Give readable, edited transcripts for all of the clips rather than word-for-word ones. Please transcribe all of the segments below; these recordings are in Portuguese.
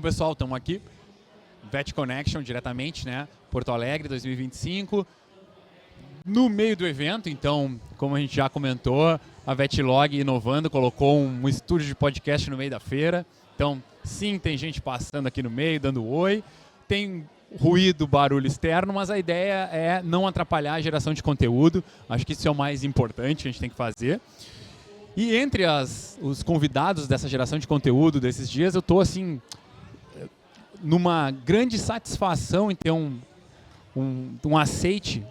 Bom, pessoal, estamos aqui, Vet Connection, diretamente, né? Porto Alegre, 2025. No meio do evento, então, como a gente já comentou, a Vetlog inovando, colocou um estúdio de podcast no meio da feira. Então, sim, tem gente passando aqui no meio, dando oi. Tem ruído, barulho externo, mas a ideia é não atrapalhar a geração de conteúdo. Acho que isso é o mais importante que a gente tem que fazer. E entre os convidados dessa geração de conteúdo desses dias, eu estou assim, numa grande satisfação em ter um aceite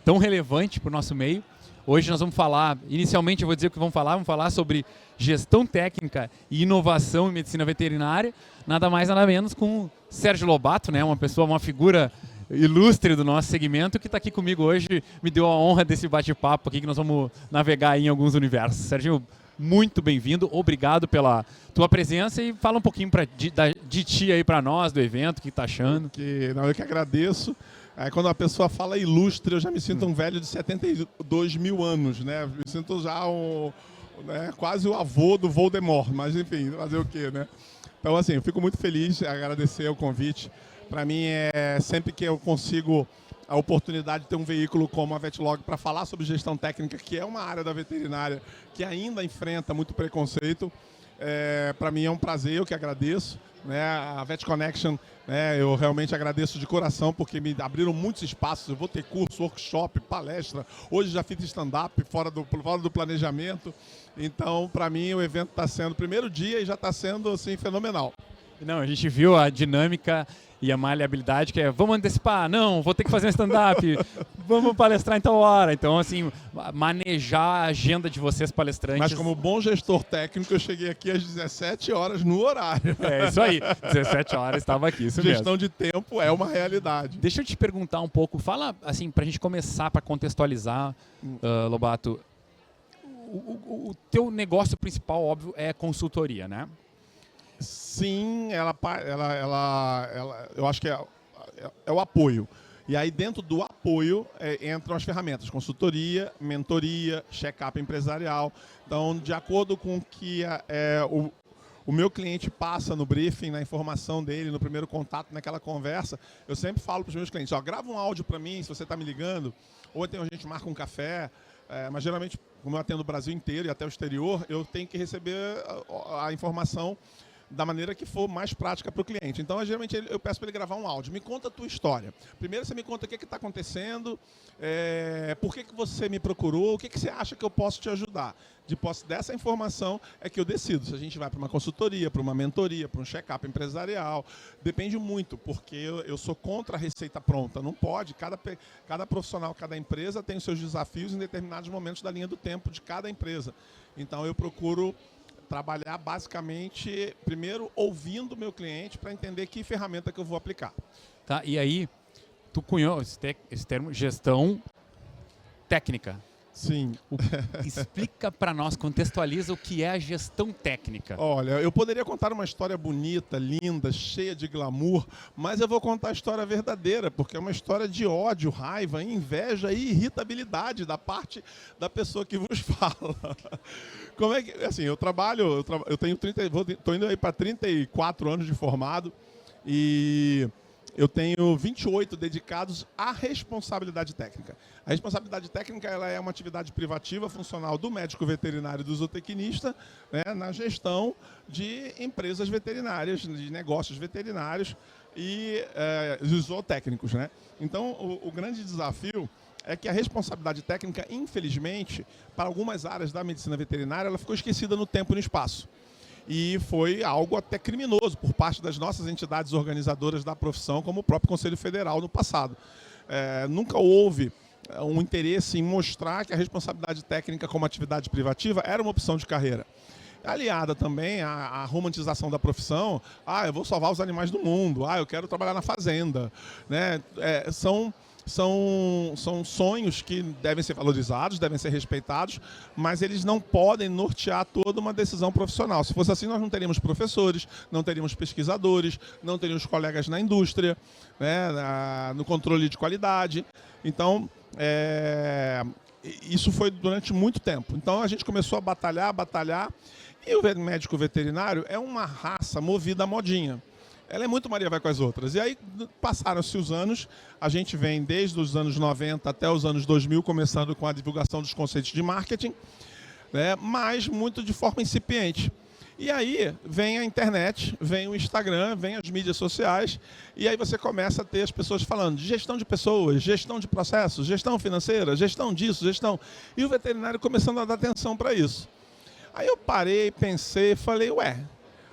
tão relevante para o nosso meio. Hoje nós vamos falar, inicialmente eu vou dizer o que vamos falar sobre gestão técnica e inovação em medicina veterinária, nada mais nada menos com o Sérgio Lobato, né, uma figura ilustre do nosso segmento, que está aqui comigo hoje, me deu a honra desse bate-papo aqui, que nós vamos navegar em alguns universos. Sérgio, muito bem-vindo, obrigado pela tua presença e fala um pouquinho de ti aí para nós, do evento, o que está achando. Eu que agradeço. Quando a pessoa fala ilustre, eu já me sinto um velho de 72 mil anos, né? Me sinto já quase o avô do Voldemort, mas enfim, fazer o quê, né? Então, assim, eu fico muito feliz, agradecer o convite. Para mim, sempre que eu consigo a oportunidade de ter um veículo como a Vetlog para falar sobre gestão técnica, que é uma área da veterinária que ainda enfrenta muito preconceito, para mim é um prazer, eu que agradeço. Né? A Vet Connection, né, eu realmente agradeço de coração, porque me abriram muitos espaços. Eu vou ter curso, workshop, palestra. Hoje já fiz stand-up fora do planejamento. Então, para mim, o evento está sendo o primeiro dia e já está sendo assim, fenomenal. Não, a gente viu a dinâmica e a maleabilidade, que é, vamos antecipar, não, vou ter que fazer um stand-up, vamos palestrar em tal hora. Então, assim, manejar a agenda de vocês palestrantes. Mas como bom gestor técnico, eu cheguei aqui às 17 horas no horário. É isso aí, 17 horas estava aqui, isso mesmo. Gestão de tempo é uma realidade. Deixa eu te perguntar um pouco, fala assim, pra gente começar, para contextualizar, Lobato, o teu negócio principal, óbvio, é consultoria, né? Sim, eu acho que é o apoio. E aí dentro do apoio entram as ferramentas, consultoria, mentoria, check-up empresarial. Então, de acordo com o que o meu cliente passa no briefing, na informação dele, no primeiro contato, naquela conversa, eu sempre falo para os meus clientes, grava um áudio para mim, se você está me ligando, ou então a gente marca um café. Mas geralmente, como eu atendo o Brasil inteiro e até o exterior, eu tenho que receber a informação da maneira que for mais prática para o cliente. Então, geralmente, eu peço para ele gravar um áudio. Me conta a tua história. Primeiro, você me conta o que está acontecendo, por que você me procurou, o que você acha que eu posso te ajudar. De posse dessa informação é que eu decido se a gente vai para uma consultoria, para uma mentoria, para um check-up empresarial. Depende muito, porque eu sou contra a receita pronta. Não pode. Cada profissional, cada empresa tem os seus desafios em determinados momentos da linha do tempo de cada empresa. Então, eu procuro trabalhar basicamente, primeiro, ouvindo o meu cliente para entender que ferramenta que eu vou aplicar. Tá, e aí, tu cunhou esse termo, gestão técnica. Sim. Explica para nós, contextualiza o que é a gestão técnica. Olha, eu poderia contar uma história bonita, linda, cheia de glamour, mas eu vou contar a história verdadeira, porque é uma história de ódio, raiva, inveja e irritabilidade da parte da pessoa que vos fala. Como é que, assim, eu tenho estou indo aí para 34 anos de formado e eu tenho 28 dedicados à responsabilidade técnica. A responsabilidade técnica ela é uma atividade privativa funcional do médico veterinário e do zootecnista, né, na gestão de empresas veterinárias, de negócios veterinários e zootécnicos, né? Então, o grande desafio é que a responsabilidade técnica, infelizmente, para algumas áreas da medicina veterinária, ela ficou esquecida no tempo e no espaço. E foi algo até criminoso por parte das nossas entidades organizadoras da profissão, como o próprio Conselho Federal no passado. Nunca houve um interesse em mostrar que a responsabilidade técnica como atividade privativa era uma opção de carreira. Aliada também à romantização da profissão, eu vou salvar os animais do mundo, eu quero trabalhar na fazenda, né? São sonhos que devem ser valorizados, devem ser respeitados, mas eles não podem nortear toda uma decisão profissional. Se fosse assim, nós não teríamos professores, não teríamos pesquisadores, não teríamos colegas na indústria, né, no controle de qualidade. Então, isso foi durante muito tempo. Então, a gente começou a batalhar, e o médico veterinário é uma raça movida à modinha. Ela é muito Maria vai com as outras. E aí passaram-se os anos, a gente vem desde os anos 90 até os anos 2000, começando com a divulgação dos conceitos de marketing, né? Mas muito de forma incipiente. E aí vem a internet, vem o Instagram, vem as mídias sociais, e aí você começa a ter as pessoas falando de gestão de pessoas, gestão de processos, gestão financeira, gestão disso, gestão... E o veterinário começando a dar atenção para isso. Aí eu parei, pensei, falei,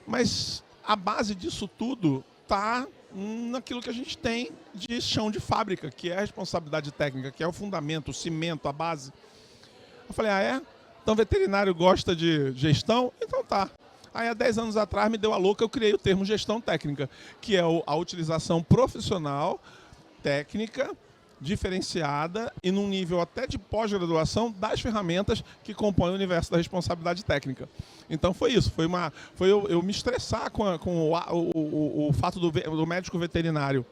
mas a base disso tudo está naquilo que a gente tem de chão de fábrica, que é a responsabilidade técnica, que é o fundamento, o cimento, a base. Eu falei, Então o veterinário gosta de gestão? Então tá. Aí há 10 anos atrás me deu a louca, eu criei o termo gestão técnica, que é a utilização profissional, técnica, diferenciada e num nível até de pós-graduação das ferramentas que compõem o universo da responsabilidade técnica. Então foi isso, foi eu me estressar com o fato do médico veterinário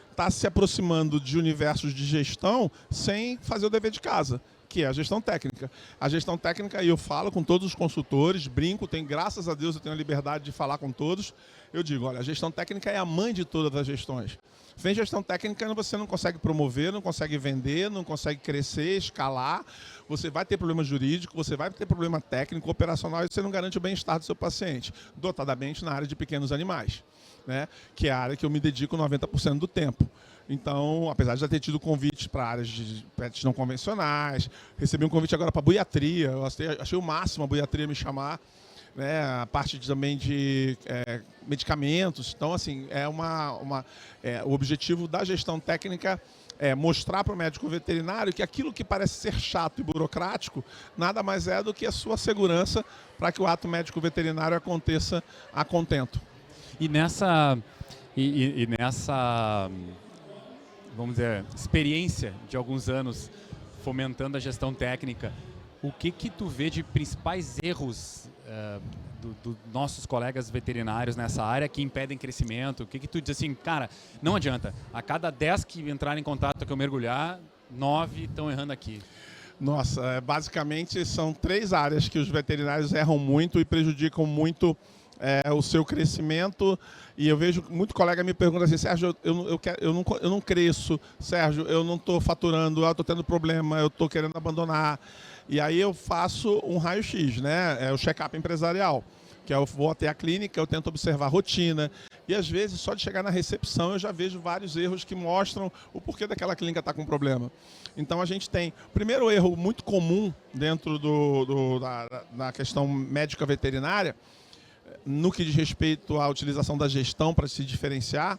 estar se aproximando de universos de gestão sem fazer o dever de casa, que é a gestão técnica. A gestão técnica, eu falo com todos os consultores, brinco, graças a Deus eu tenho a liberdade de falar com todos. Eu digo, olha, a gestão técnica é a mãe de todas as gestões. Sem gestão técnica, você não consegue promover, não consegue vender, não consegue crescer, escalar. Você vai ter problema jurídico, você vai ter problema técnico, operacional, e você não garante o bem-estar do seu paciente, notadamente na área de pequenos animais, né? Que é a área que eu me dedico 90% do tempo. Então, apesar de já ter tido convites para áreas de pets não convencionais, recebi um convite agora para buiatria, eu achei o máximo a buiatria me chamar, né, a parte também de medicamentos. Então, assim, o objetivo da gestão técnica é mostrar para o médico veterinário que aquilo que parece ser chato e burocrático nada mais é do que a sua segurança para que o ato médico veterinário aconteça a contento. E nessa vamos dizer, experiência de alguns anos fomentando a gestão técnica, o que tu vê de principais erros dos nossos colegas veterinários nessa área que impedem crescimento? O que tu diz assim, cara, não adianta, a cada 10 que entrarem em contato que eu mergulhar, 9 estão errando aqui. Nossa, basicamente são 3 áreas que os veterinários erram muito e prejudicam muito o seu crescimento. E eu vejo muito colega me pergunta assim, Sérgio, eu não cresço, Sérgio, eu não estou faturando, eu estou tendo problema, eu estou querendo abandonar. E aí eu faço um raio-x, né? É o check-up empresarial, que eu vou até a clínica, eu tento observar a rotina. E às vezes, só de chegar na recepção, eu já vejo vários erros que mostram o porquê daquela clínica estar com problema. Então a gente tem, primeiro erro muito comum dentro da questão médica veterinária, no que diz respeito à utilização da gestão para se diferenciar,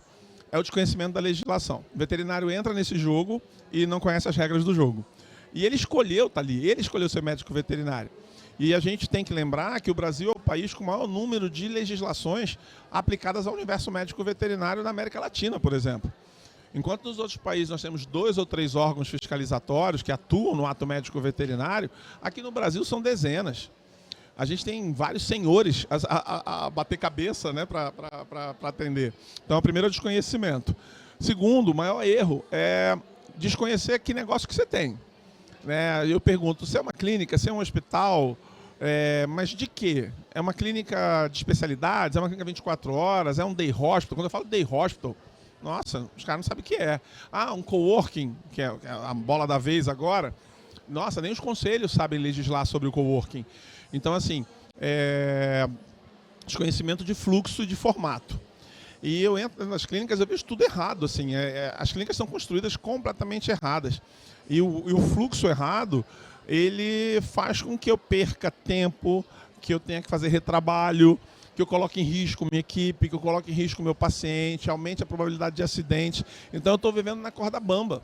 é o desconhecimento da legislação. O veterinário entra nesse jogo e não conhece as regras do jogo. E ele escolheu, ele escolheu ser médico veterinário. E a gente tem que lembrar que o Brasil é o país com o maior número de legislações aplicadas ao universo médico veterinário na América Latina, por exemplo. Enquanto nos outros países nós temos 2 ou 3 órgãos fiscalizatórios que atuam no ato médico veterinário, aqui no Brasil são dezenas. A gente tem vários senhores a bater cabeça, né, para atender. Então, o primeiro é o desconhecimento. Segundo, o maior erro é desconhecer que negócio que você tem. Eu pergunto, se é uma clínica, se é um hospital, mas de quê? É uma clínica de especialidades? É uma clínica 24 horas? É um day hospital? Quando eu falo day hospital, nossa, os caras não sabem o que é. Um coworking, que é a bola da vez agora. Nossa, nem os conselhos sabem legislar sobre o coworking. Então, assim, desconhecimento de fluxo e de formato. E eu entro nas clínicas, eu vejo tudo errado. Assim, as clínicas são construídas completamente erradas. E o fluxo errado, ele faz com que eu perca tempo, que eu tenha que fazer retrabalho, que eu coloque em risco minha equipe, que eu coloque em risco meu paciente, aumente a probabilidade de acidente. Então, eu estou vivendo na corda bamba.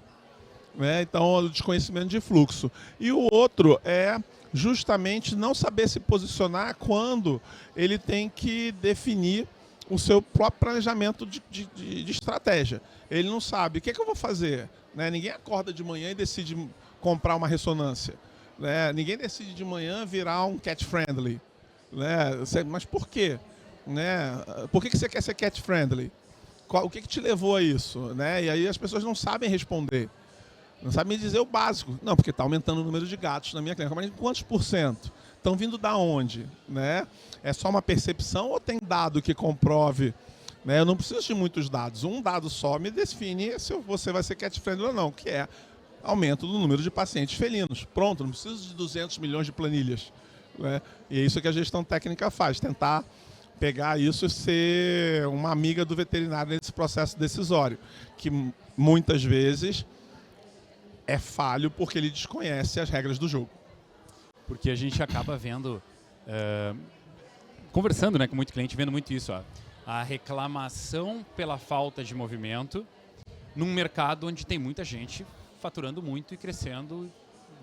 Então, o desconhecimento de fluxo. E o outro é justamente não saber se posicionar quando ele tem que definir o seu próprio planejamento de estratégia. Ele não sabe o que é que eu vou fazer. Ninguém acorda de manhã e decide comprar uma ressonância. Ninguém decide de manhã virar um cat friendly. Mas por quê? Por que você quer ser cat friendly? O que te levou a isso? E aí as pessoas não sabem responder. Não sabem me dizer o básico. Não, porque está aumentando o número de gatos na minha clínica. Mas quantos %? Estão vindo da onde? É só uma percepção ou tem dado que comprove né? Eu não preciso de muitos dados. Um dado só me define se você vai ser cat-friendly ou não, que é aumento do número de pacientes felinos. Pronto, não preciso de 200 milhões de planilhas, né? E é isso que a gestão técnica faz, tentar pegar isso e ser uma amiga do veterinário nesse processo decisório, que muitas vezes é falho porque ele desconhece as regras do jogo. Porque a gente acaba vendo, conversando, né, com muito cliente, vendo muito isso, ó, a reclamação pela falta de movimento num mercado onde tem muita gente faturando muito e crescendo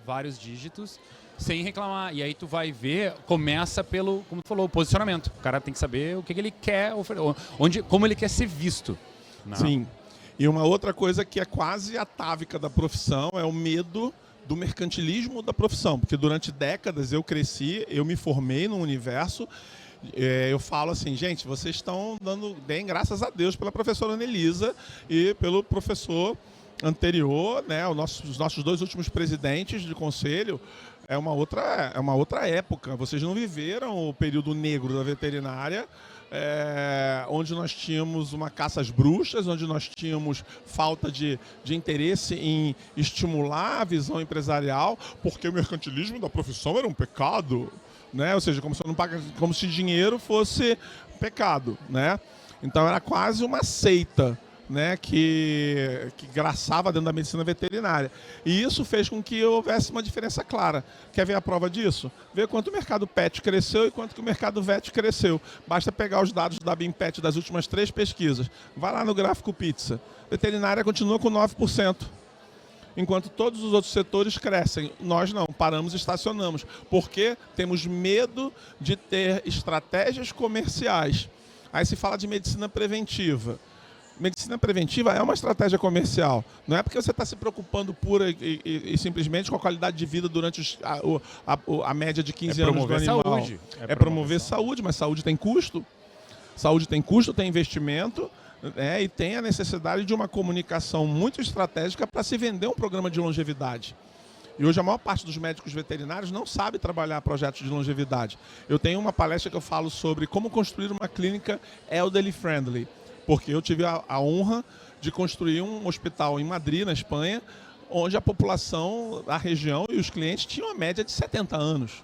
vários dígitos sem reclamar. E aí tu vai ver, começa pelo, como tu falou, posicionamento. O cara tem que saber o que ele quer oferecer, como ele quer ser visto. Não. Sim. E uma outra coisa que é quase atávica da profissão é o medo do mercantilismo da profissão. Porque durante décadas eu cresci, eu me formei no universo. Eu falo assim, gente, vocês estão dando bem, graças a Deus, pela professora Anelisa e pelo professor anterior, né? Os nossos dois últimos presidentes de conselho. É uma outra época. Vocês não viveram o período negro da veterinária, onde nós tínhamos uma caça às bruxas, onde nós tínhamos falta de interesse em estimular a visão empresarial, porque o mercantilismo da profissão era um pecado, né? Ou seja, como se dinheiro fosse pecado, né? Então era quase uma seita, né, que graçava dentro da medicina veterinária. E isso fez com que houvesse uma diferença clara. Quer ver a prova disso? Ver quanto o mercado pet cresceu e quanto que o mercado vet cresceu. Basta pegar os dados da BIMPET das últimas 3 pesquisas. Vai lá no gráfico pizza. Veterinária continua com 9%. Enquanto todos os outros setores crescem. Nós não, paramos e estacionamos. Porque temos medo de ter estratégias comerciais. Aí se fala de medicina preventiva. Medicina preventiva é uma estratégia comercial. Não é porque você está se preocupando pura e simplesmente com a qualidade de vida durante a média de 15 anos do animal. Saúde. É promover saúde, mas saúde tem custo. Saúde tem custo, tem investimento, né, e tem a necessidade de uma comunicação muito estratégica para se vender um programa de longevidade. E hoje a maior parte dos médicos veterinários não sabe trabalhar projetos de longevidade. Eu tenho uma palestra que eu falo sobre como construir uma clínica elderly friendly. Porque eu tive a honra de construir um hospital em Madrid, na Espanha, onde a população da região e os clientes tinham uma média de 70 anos.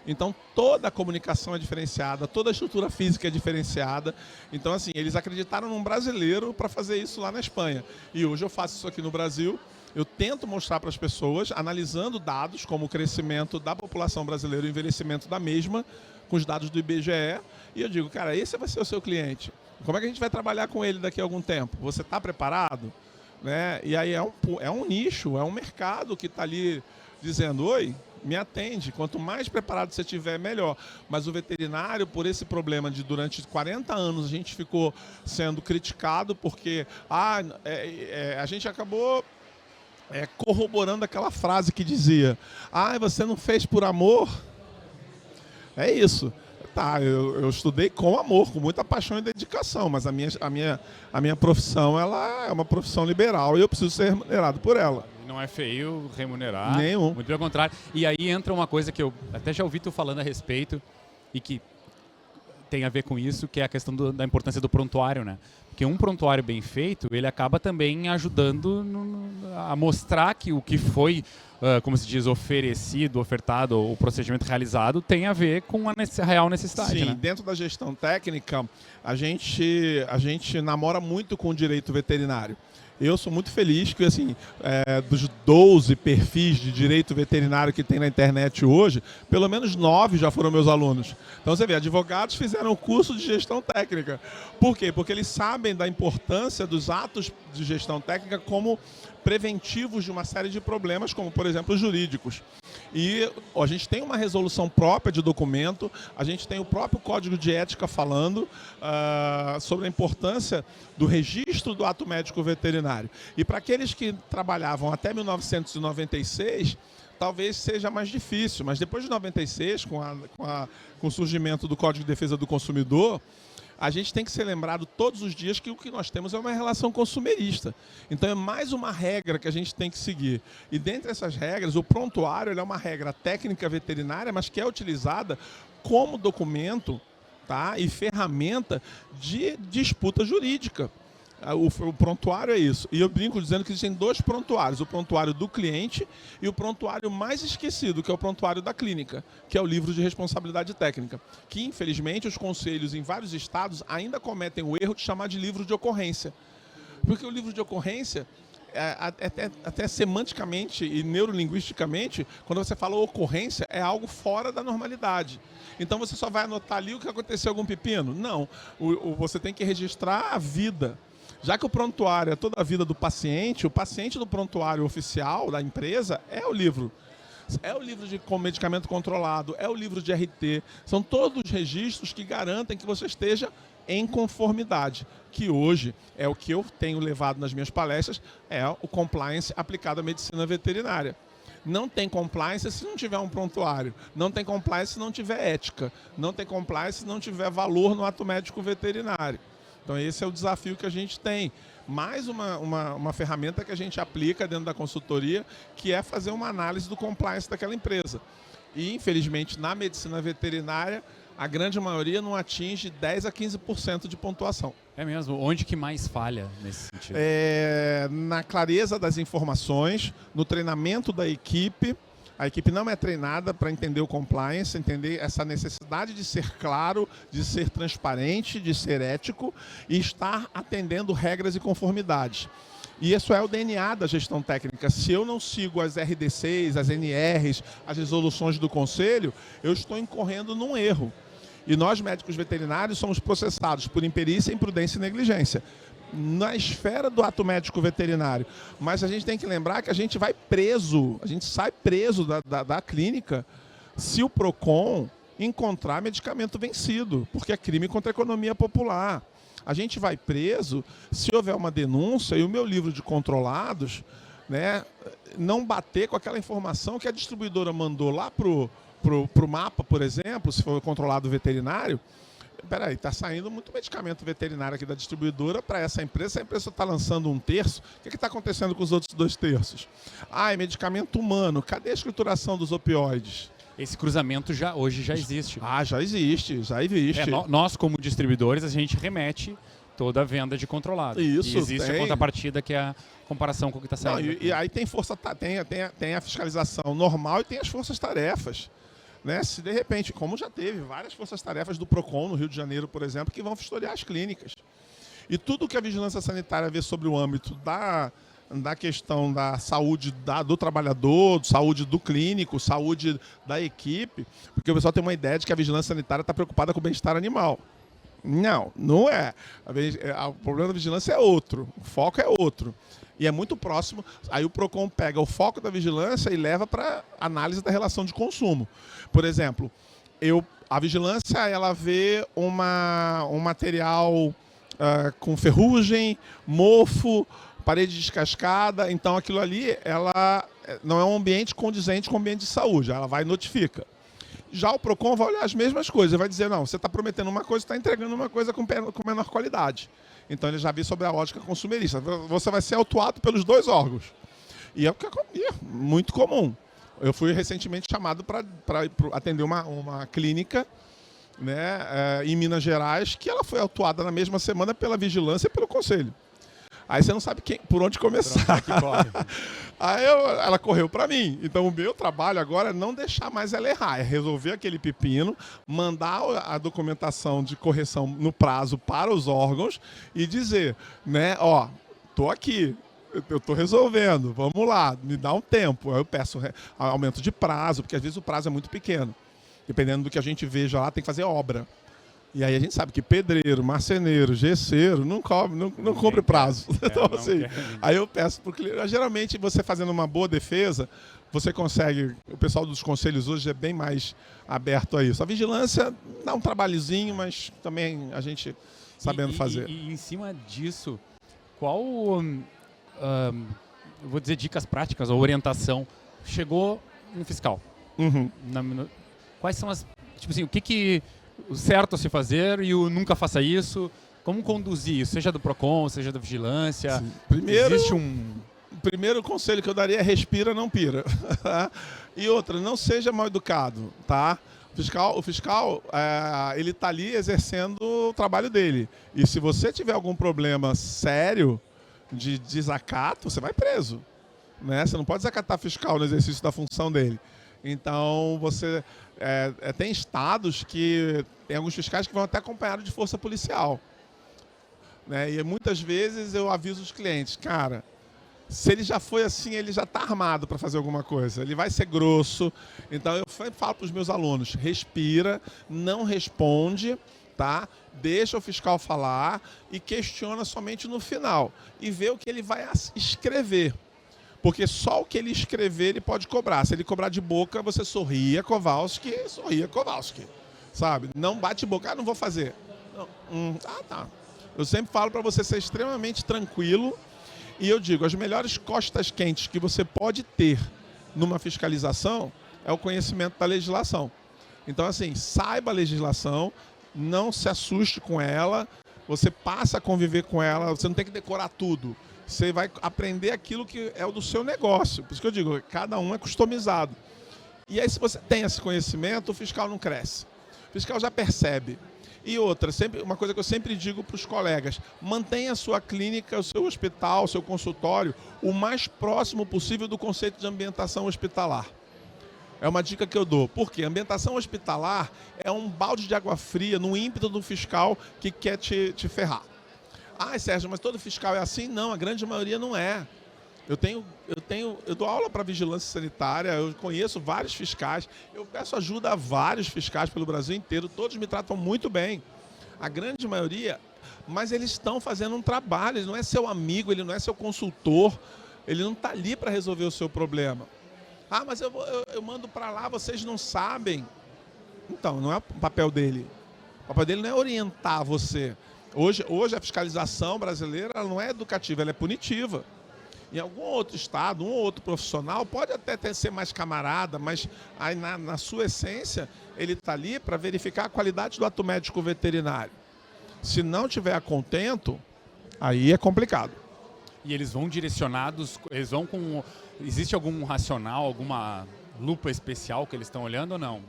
Então, toda a comunicação é diferenciada, toda a estrutura física é diferenciada. Então, assim, eles acreditaram num brasileiro para fazer isso lá na Espanha. E hoje eu faço isso aqui no Brasil. Eu tento mostrar para as pessoas, analisando dados como o crescimento da população brasileira e o envelhecimento da mesma, com os dados do IBGE, e eu digo, cara, esse vai ser o seu cliente. Como é que a gente vai trabalhar com ele daqui a algum tempo? Você está preparado? Né? E aí é um nicho, é um mercado que está ali dizendo, oi, me atende. Quanto mais preparado você tiver, melhor. Mas o veterinário, por esse problema de durante 40 anos, a gente ficou sendo criticado porque a gente acabou corroborando aquela frase que dizia, você não fez por amor? É isso. Tá, eu estudei com amor, com muita paixão e dedicação, mas a minha profissão ela é uma profissão liberal e eu preciso ser remunerado por ela. Não é feio remunerar. Nenhum. Muito pelo contrário. E aí entra uma coisa que eu até já ouvi tu falando a respeito e que tem a ver com isso, que é a questão da importância do prontuário, né? Porque um prontuário bem feito, ele acaba também ajudando a mostrar que o que foi, como se diz, oferecido, ofertado, o procedimento realizado, tem a ver com a real necessidade. Sim, né? Dentro da gestão técnica, a gente namora muito com o direito veterinário. Eu sou muito feliz que, assim, dos 12 perfis de direito veterinário que tem na internet hoje, pelo menos 9 já foram meus alunos. Então, você vê, advogados fizeram o curso de gestão técnica. Por quê? Porque eles sabem da importância dos atos de gestão técnica como preventivos de uma série de problemas, como, por exemplo, os jurídicos. E a gente tem uma resolução própria de documento, a gente tem o próprio Código de Ética falando sobre a importância do registro do ato médico veterinário. E para aqueles que trabalhavam até 1996, talvez seja mais difícil, mas depois de 96, com o surgimento do Código de Defesa do Consumidor, a gente tem que ser lembrado todos os dias que o que nós temos é uma relação consumerista. Então é mais uma regra que a gente tem que seguir. E dentre essas regras, o prontuário é uma regra técnica veterinária, mas que é utilizada como documento tá? E ferramenta de disputa jurídica. O prontuário é isso. E eu brinco dizendo que existem 2 prontuários, o prontuário do cliente e o prontuário mais esquecido, que é o prontuário da clínica, que é o livro de responsabilidade técnica, que infelizmente os conselhos em vários estados ainda cometem o erro de chamar de livro de ocorrência. Porque o livro de ocorrência, até semanticamente e neurolinguisticamente, quando você fala ocorrência, é algo fora da normalidade. Então você só vai anotar ali o que aconteceu algum pepino? Não. Você tem que registrar a vida. Já que o prontuário é toda a vida do paciente, o paciente do prontuário oficial da empresa é o livro. É o livro com medicamento controlado, é o livro de RT. São todos os registros que garantem que você esteja em conformidade, que hoje é o que eu tenho levado nas minhas palestras, é o compliance aplicado à medicina veterinária. Não tem compliance se não tiver um prontuário. Não tem compliance se não tiver ética. Não tem compliance se não tiver valor no ato médico veterinário. Então esse é o desafio que a gente tem. Mais uma ferramenta que a gente aplica dentro da consultoria, que é fazer uma análise do compliance daquela empresa. E, infelizmente, na medicina veterinária, a grande maioria não atinge 10 a 15% de pontuação. É mesmo? Onde que mais falha nesse sentido? Na clareza das informações, no treinamento da equipe. A equipe não é treinada para entender o compliance, entender essa necessidade de ser claro, de ser transparente, de ser ético e estar atendendo regras e conformidades. E isso é o DNA da gestão técnica. Se eu não sigo as RDCs, as NRs, as resoluções do conselho, eu estou incorrendo num erro. E nós, médicos veterinários, somos processados por imperícia, imprudência e negligência na esfera do ato médico veterinário. Mas a gente tem que lembrar que a gente vai preso, a gente sai preso da clínica se o PROCON encontrar medicamento vencido, porque é crime contra a economia popular. A gente vai preso se houver uma denúncia e o meu livro de controlados, né, não bater com aquela informação que a distribuidora mandou lá pro mapa, por exemplo, se for controlado veterinário. Peraí, está saindo muito medicamento veterinário aqui da distribuidora para essa empresa está lançando 1/3, o que está acontecendo com os outros 2/3? É medicamento humano, cadê a escrituração dos opioides? Esse cruzamento hoje já existe. Já existe. Nós, como distribuidores, a gente remete toda a venda de controlado. Isso, e existe a contrapartida, que é a comparação com o que está saindo. E aí tem tem a fiscalização normal e tem as forças-tarefas. Né? Se de repente, como já teve várias forças-tarefas do PROCON no Rio de Janeiro, por exemplo, que vão vistoriar as clínicas. E tudo que a vigilância sanitária vê sobre o âmbito da questão da saúde do trabalhador, saúde do clínico, saúde da equipe, porque o pessoal tem uma ideia de que a vigilância sanitária está preocupada com o bem-estar animal. Não é. O problema da vigilância é outro, o foco é outro. E é muito próximo, aí o PROCON pega o foco da vigilância e leva para análise da relação de consumo. Por exemplo, a vigilância ela vê um material com ferrugem, mofo, parede descascada, então aquilo ali ela não é um ambiente condizente com o ambiente de saúde, ela vai e notifica. Já o PROCON vai olhar as mesmas coisas, vai dizer, não, você está prometendo uma coisa, está entregando uma coisa com menor qualidade. Então ele já viu sobre a ótica consumerista. Você vai ser autuado pelos 2 órgãos. E é muito comum. Eu fui recentemente chamado para atender uma clínica, né, em Minas Gerais, que ela foi autuada na mesma semana pela vigilância e pelo conselho. Aí você não sabe por onde começar. Aí ela correu para mim. Então o meu trabalho agora é não deixar mais ela errar, é resolver aquele pepino, mandar a documentação de correção no prazo para os órgãos e dizer, né, tô aqui, eu tô resolvendo, vamos lá, me dá um tempo. Aí eu peço aumento de prazo, porque às vezes o prazo é muito pequeno. Dependendo do que a gente veja lá, tem que fazer obra. E aí a gente sabe que pedreiro, marceneiro, gesseiro não cumpre prazo. Então, assim, aí eu peço para o cliente. Geralmente, você fazendo uma boa defesa, você consegue. O pessoal dos conselhos hoje é bem mais aberto a isso. A vigilância dá um trabalhozinho, mas também a gente sabendo fazer. E em cima disso, qual, vou dizer, dicas práticas ou orientação chegou no fiscal? Uhum. Quais são as. Tipo assim, o certo a se fazer e o nunca faça isso? Como conduzir isso? Seja do PROCON, seja da vigilância? Sim. Primeiro conselho que eu daria é respira, não pira. E outra, não seja mal educado, tá? O fiscal, ele está ali exercendo o trabalho dele. E se você tiver algum problema sério de desacato, você vai preso. Né? Você não pode desacatar fiscal no exercício da função dele. Então, você tem estados que tem alguns fiscais que vão até acompanhados de força policial. Né? E muitas vezes eu aviso os clientes, cara, se ele já foi assim, ele já está armado para fazer alguma coisa. Ele vai ser grosso. Então, eu sempre falo para os meus alunos, respira, não responde, tá? Deixa o fiscal falar e questiona somente no final. E vê o que ele vai escrever. Porque só o que ele escrever, ele pode cobrar. Se ele cobrar de boca, você sorria, Kowalski, sabe? Não bate boca, não vou fazer. Não. Tá. Eu sempre falo para você ser extremamente tranquilo. E eu digo, as melhores costas quentes que você pode ter numa fiscalização é o conhecimento da legislação. Então, assim, saiba a legislação, não se assuste com ela, você passa a conviver com ela, você não tem que decorar tudo. Você vai aprender aquilo que é o do seu negócio. Por isso que eu digo, cada um é customizado. E aí, se você tem esse conhecimento, o fiscal não cresce. O fiscal já percebe. E outra, uma coisa que eu sempre digo para os colegas, mantenha a sua clínica, o seu hospital, o seu consultório, o mais próximo possível do conceito de ambientação hospitalar. É uma dica que eu dou. Por quê? A ambientação hospitalar é um balde de água fria no ímpeto do fiscal que quer te ferrar. Sérgio, mas todo fiscal é assim? Não, a grande maioria não é. Eu dou aula para vigilância sanitária, eu conheço vários fiscais, eu peço ajuda a vários fiscais pelo Brasil inteiro, todos me tratam muito bem. A grande maioria, mas eles estão fazendo um trabalho, ele não é seu amigo, ele não é seu consultor, ele não está ali para resolver o seu problema. Mas eu mando para lá, vocês não sabem. Então, não é o papel dele. O papel dele não é orientar você. Hoje a fiscalização brasileira ela não é educativa, ela é punitiva. Em algum outro estado, um ou outro profissional pode até ser mais camarada, mas aí na sua essência ele está ali para verificar a qualidade do ato médico veterinário. Se não tiver a contento, aí é complicado. E eles vão direcionados, eles vão com... Existe algum racional, alguma lupa especial que eles estão olhando ou não?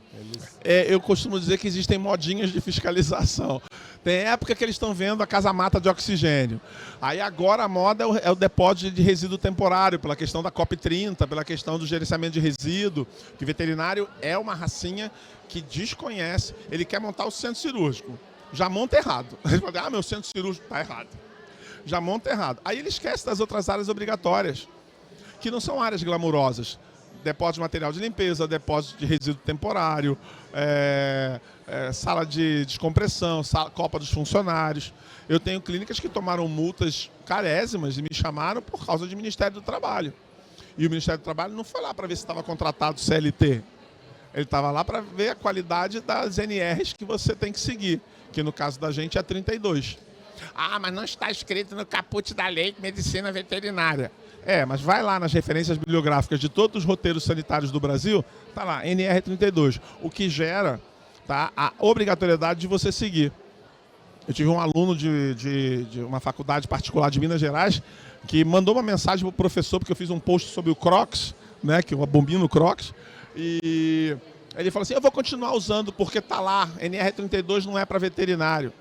Eu costumo dizer que existem modinhas de fiscalização. Tem época que eles estão vendo a casa-mata de oxigênio. Aí agora a moda é o depósito de resíduo temporário, pela questão da COP30, pela questão do gerenciamento de resíduo, que veterinário é uma racinha que desconhece. Ele quer montar o centro cirúrgico. Já monta errado. Ele fala, meu centro cirúrgico está errado. Já monta errado. Aí ele esquece das outras áreas obrigatórias, que não são áreas glamourosas. Depósito de material de limpeza, depósito de resíduo temporário, sala de descompressão, copa dos funcionários. Eu tenho clínicas que tomaram multas carésimas e me chamaram por causa do Ministério do Trabalho. E o Ministério do Trabalho não foi lá para ver se estava contratado CLT. Ele estava lá para ver a qualidade das NRs que você tem que seguir, que no caso da gente é 32. Mas não está escrito no caput da lei de medicina veterinária. Mas vai lá nas referências bibliográficas de todos os roteiros sanitários do Brasil, tá lá, NR32, o que gera a obrigatoriedade de você seguir. Eu tive um aluno de uma faculdade particular de Minas Gerais que mandou uma mensagem para o professor, porque eu fiz um post sobre o Crocs, né, que eu abomino o Crocs, e ele falou assim, eu vou continuar usando porque tá lá, NR32 não é para veterinário.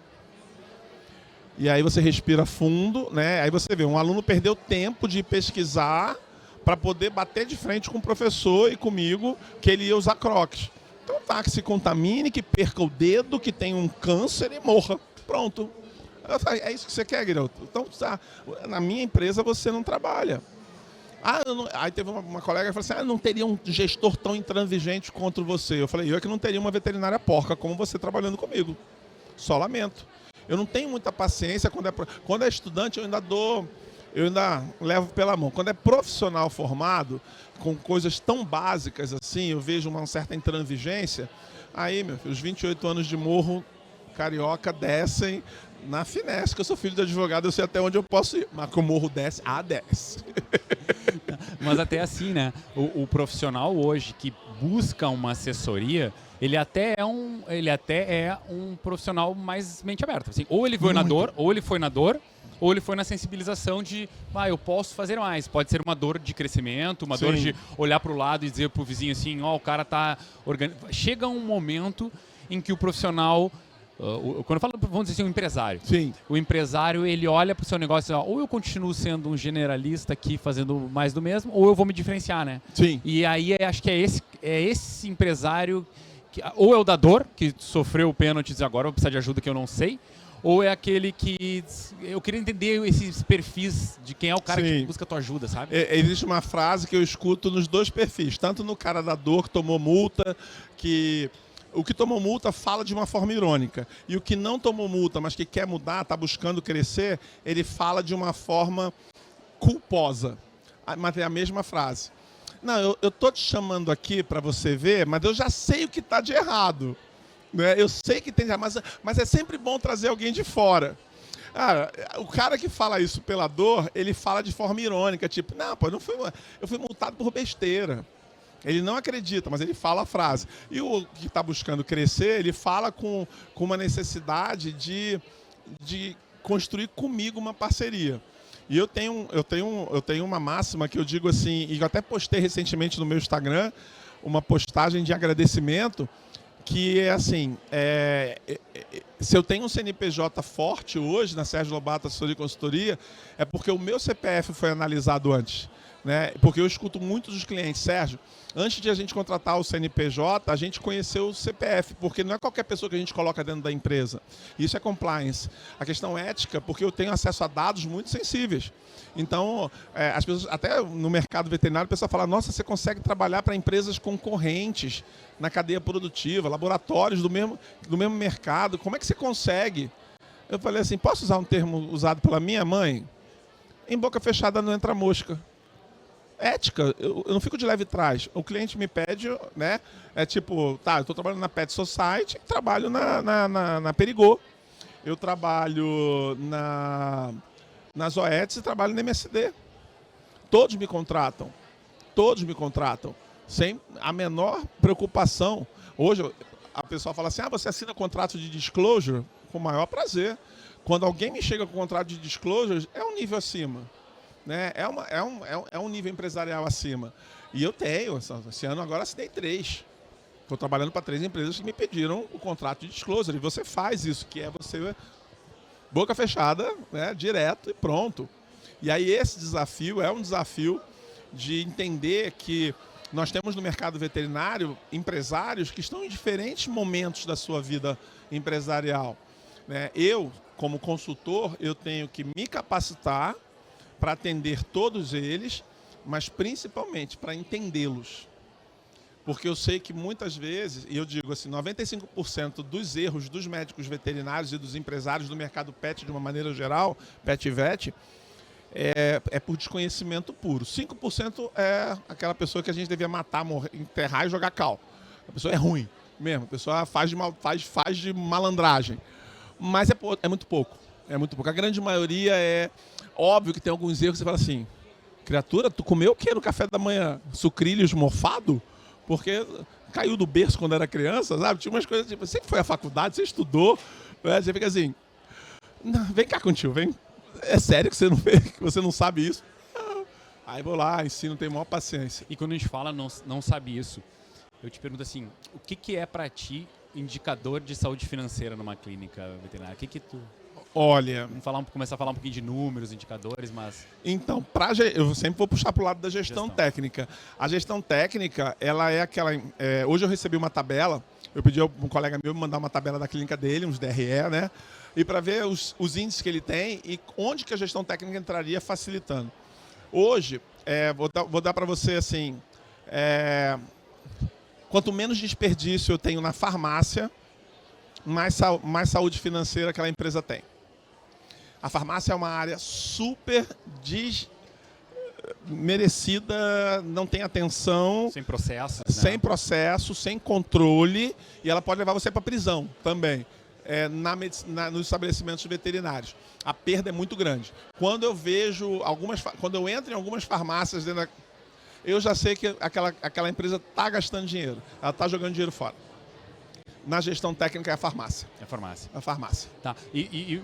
E aí você respira fundo, né? Aí você vê, um aluno perdeu tempo de pesquisar para poder bater de frente com o professor e comigo que ele ia usar Crocs. Então que se contamine, que perca o dedo, que tenha um câncer e morra. Pronto. Eu falei, é isso que você quer, garoto? Então, na minha empresa você não trabalha. Aí teve uma colega que falou assim, não teria um gestor tão intransigente contra você. Eu falei, eu é que não teria uma veterinária porca como você trabalhando comigo. Só lamento. Eu não tenho muita paciência, quando é estudante eu ainda levo pela mão. Quando é profissional formado, com coisas tão básicas assim, eu vejo uma certa intransigência, aí, meu filho, os 28 anos de morro carioca descem na finesse, que eu sou filho de advogado, eu sei até onde eu posso ir, mas que o morro desce, desce. Mas até assim, né, o profissional hoje que busca uma assessoria, ele até é um profissional mais mente aberta. Assim, ou ele foi na dor, ou ele foi na sensibilização de, eu posso fazer mais. Pode ser uma dor de crescimento, uma dor de olhar para o lado e dizer para o vizinho assim, o cara tá Chega um momento em que o profissional, quando eu falo, vamos dizer assim, um empresário. Sim. O empresário, ele olha para o seu negócio e diz, ou eu continuo sendo um generalista aqui, fazendo mais do mesmo, ou eu vou me diferenciar, né? Sim. E aí, acho que é esse empresário, ou é o da dor, que sofreu o pênalti e diz, agora eu vou precisar de ajuda que eu não sei, ou é aquele que... Eu queria entender esses perfis de quem é o cara que busca a tua ajuda, sabe? Existe uma frase que eu escuto nos dois perfis, tanto no cara da dor que tomou multa, que o que tomou multa fala de uma forma irônica, e o que não tomou multa, mas que quer mudar, está buscando crescer, ele fala de uma forma culposa, mas é a mesma frase. Não, eu tô te chamando aqui para você ver, mas eu já sei o que está de errado. Né? Eu sei que tem, mas é sempre bom trazer alguém de fora. O cara que fala isso pela dor, ele fala de forma irônica, tipo, não, pô, eu fui multado por besteira. Ele não acredita, mas ele fala a frase. E o que está buscando crescer, ele fala com uma necessidade de construir comigo uma parceria. E eu tenho uma máxima que eu digo assim, e eu até postei recentemente no meu Instagram, uma postagem de agradecimento, que é assim, se eu tenho um CNPJ forte hoje na Sérgio Lobato Assessoria e Consultoria, é porque o meu CPF foi analisado antes. Né? Porque eu escuto muitos dos clientes, Sérgio, antes de a gente contratar o CNPJ, a gente conheceu o CPF, porque não é qualquer pessoa que a gente coloca dentro da empresa. Isso é compliance. A questão ética, porque eu tenho acesso a dados muito sensíveis. Então, as pessoas, até no mercado veterinário, o pessoal fala, nossa, você consegue trabalhar para empresas concorrentes na cadeia produtiva, laboratórios do mesmo mercado, como é que você consegue? Eu falei assim, posso usar um termo usado pela minha mãe? Em boca fechada não entra mosca. Ética, eu não fico de leve trás. O cliente me pede, né? É tipo, eu estou trabalhando na Pet Society, trabalho na Perigô. Eu trabalho na Zoetis e trabalho na MSD. Todos me contratam. Sem a menor preocupação. Hoje, a pessoa fala assim, você assina contrato de disclosure? Com o maior prazer. Quando alguém me chega com contrato de disclosure, é um nível acima. Né? É um nível empresarial acima. E eu tenho, esse ano agora assinei 3. Estou trabalhando para 3 empresas que me pediram o contrato de disclosure. E você faz isso, que é você boca fechada, né? Direto e pronto. E aí esse desafio é um desafio de entender que nós temos no mercado veterinário empresários que estão em diferentes momentos da sua vida empresarial. Né? Eu, como consultor, eu tenho que me capacitar para atender todos eles, mas principalmente para entendê-los. Porque eu sei que muitas vezes, e eu digo assim, 95% dos erros dos médicos veterinários e dos empresários do mercado pet de uma maneira geral, pet e vet, é por desconhecimento puro. 5% é aquela pessoa que a gente devia matar, enterrar e jogar cal. A pessoa é ruim mesmo, a pessoa faz de malandragem. Mas é muito pouco. É muito pouco. A grande maioria é óbvio que tem alguns erros que você fala assim, criatura, tu comeu o que no café da manhã? Sucrilhos mofado? Porque caiu do berço quando era criança, sabe? Tinha umas coisas tipo, você que foi à faculdade, você estudou, né? Você fica assim, vem cá contigo, vem. É sério que você não fez, que você não sabe isso? Aí vou lá, ensino, tenho maior paciência. E quando a gente fala não sabe isso, eu te pergunto assim, o que é para ti indicador de saúde financeira numa clínica veterinária? O que tu... Olha... Vamos começar a falar um pouquinho de números, indicadores, mas... Então, eu sempre vou puxar para o lado da gestão técnica. A gestão técnica, ela é aquela... hoje eu recebi uma tabela, eu pedi a um colega meu me mandar uma tabela da clínica dele, uns DRE, né? E para ver os índices que ele tem e onde que a gestão técnica entraria facilitando. Hoje, vou dar para você assim... quanto menos desperdício eu tenho na farmácia, mais saúde financeira aquela empresa tem. A farmácia é uma área super desmerecida, não tem atenção. Sem processo. Sem processo, sem controle, e ela pode levar você para prisão também, nos estabelecimentos veterinários. A perda é muito grande. Quando eu entro em algumas farmácias, eu já sei que aquela empresa está gastando dinheiro, ela está jogando dinheiro fora. na gestão técnica é a farmácia. É farmácia. A farmácia. Tá. E